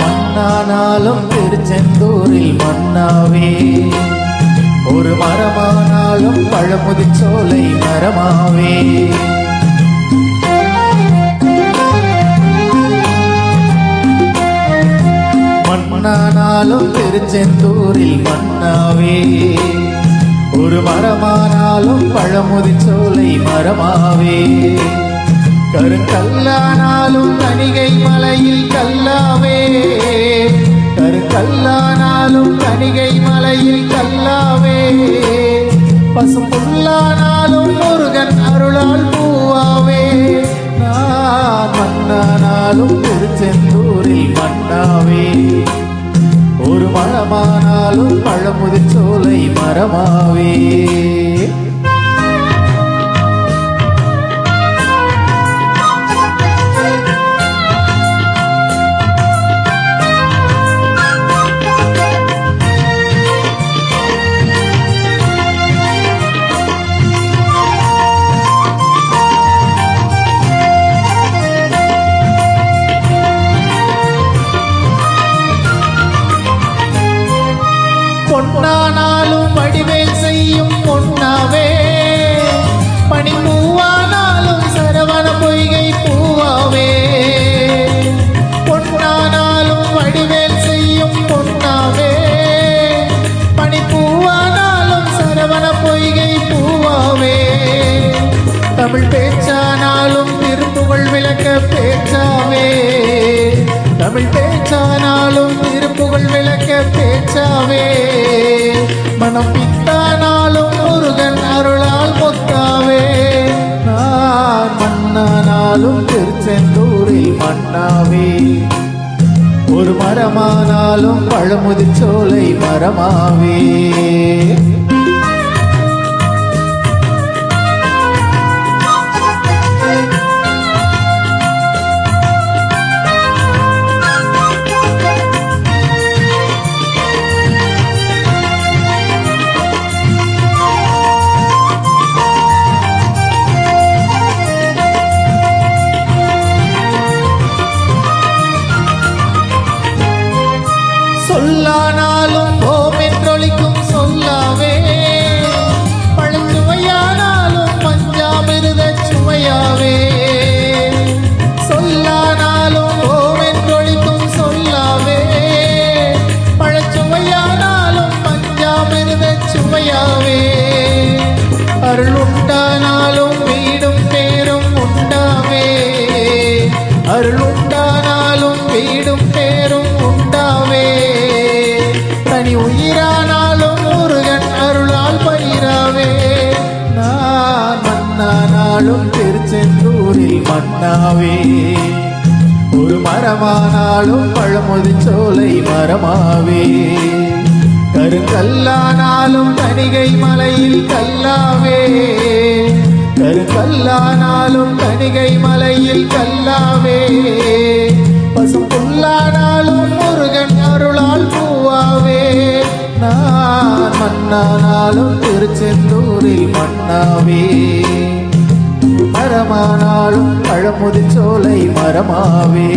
மண்ணானாலும் திருச்செந்தூரில் மண்ணாவே, ஒரு மரமானாலும் பழமுதிர்ச்சோலை மரமாவே. மண்ணானாலும் திருச்செந்தூரில் மண்ணாவே, ஒரு மரமானாலும் பழமுதிர்ச்சோலை மரமாவே. கருங்கல்லானாலும் கணிகை மலையில் கல்லாவே, கருங்கல்லானாலும் கணிகை மலையில் கல்லாவே. பசும்புல்லானாலும் முருகன் அருளால் பூவாவே. நான் மண்ணானாலும் திருச்செந்தூரில் மண்ணாவே, ஒரு மரமானாலும் பழமுதிர்ச்சோலை மரமாவே. பொன்னானாலும் வடிவேல் செய்யும் பொன்னாவே, பனிப்பூவானாலும் சரவண பொய்கை பூவாவே. பொன்னானாலும் வடிவேல் செய்யும் பொன்னாவே, பனிப்பூவானாலும் சரவண பொய்கை பூவாவே. தமிழ் பேச்சானாலும் திருப்புகழ் விளக்க பேச்சாவே, தமிழ் பேச்சானாலும் திருப்புகழ் விளக்க பேச்சாவே. மனம் பித்தானாலும் முருகன் அருளால் முத்தாவே. நான் மண்ணானாலும் திருச்செந்தூரில் மண்ணாவே, ஒரு மரமானாலும் பழமுதிர்ச்சோலை மரமாவே. சொல்லானாலும் ஓமென்றொழிக்கும் சொல்லாவே, பழச்சுவையானாலும் பஞ்சாமிருத சுவையாவே. சொல்லானாலும் ஓமென்றொழிக்கும் சொல்லாவே, பழச்சுவையானாலும் பஞ்சாமிருத சுவையாவே. அருள் உண்டானாலும் வீடும் பேரும் உண்டாவே, அருள் உண்டானாலும் வீடும் பேரும் உண்டாவே. தனி உயிரானாலும் முருகன் அருளால் பயிராவே. நான் மண்ணானாலும் திருச்செந்தூரில் மண்ணாவே, ஒரு மரமானாலும் பழமுதிர்ச்சோலை மரமாவே. கருங்கல்லானாலும் கணிகை மலையில் கல்லாவே, கருங்கல்லானாலும் கணிகை மலையில் கல்லாவே. பசும்புல்லானாலும் முருகன் அருளால் பூவாவே. நான் மண்ணானாலும் திருச்செந்தூரில் மண்ணாவே, மரமானாலும் பழமுதிர்ச்சோலை மரமாவே.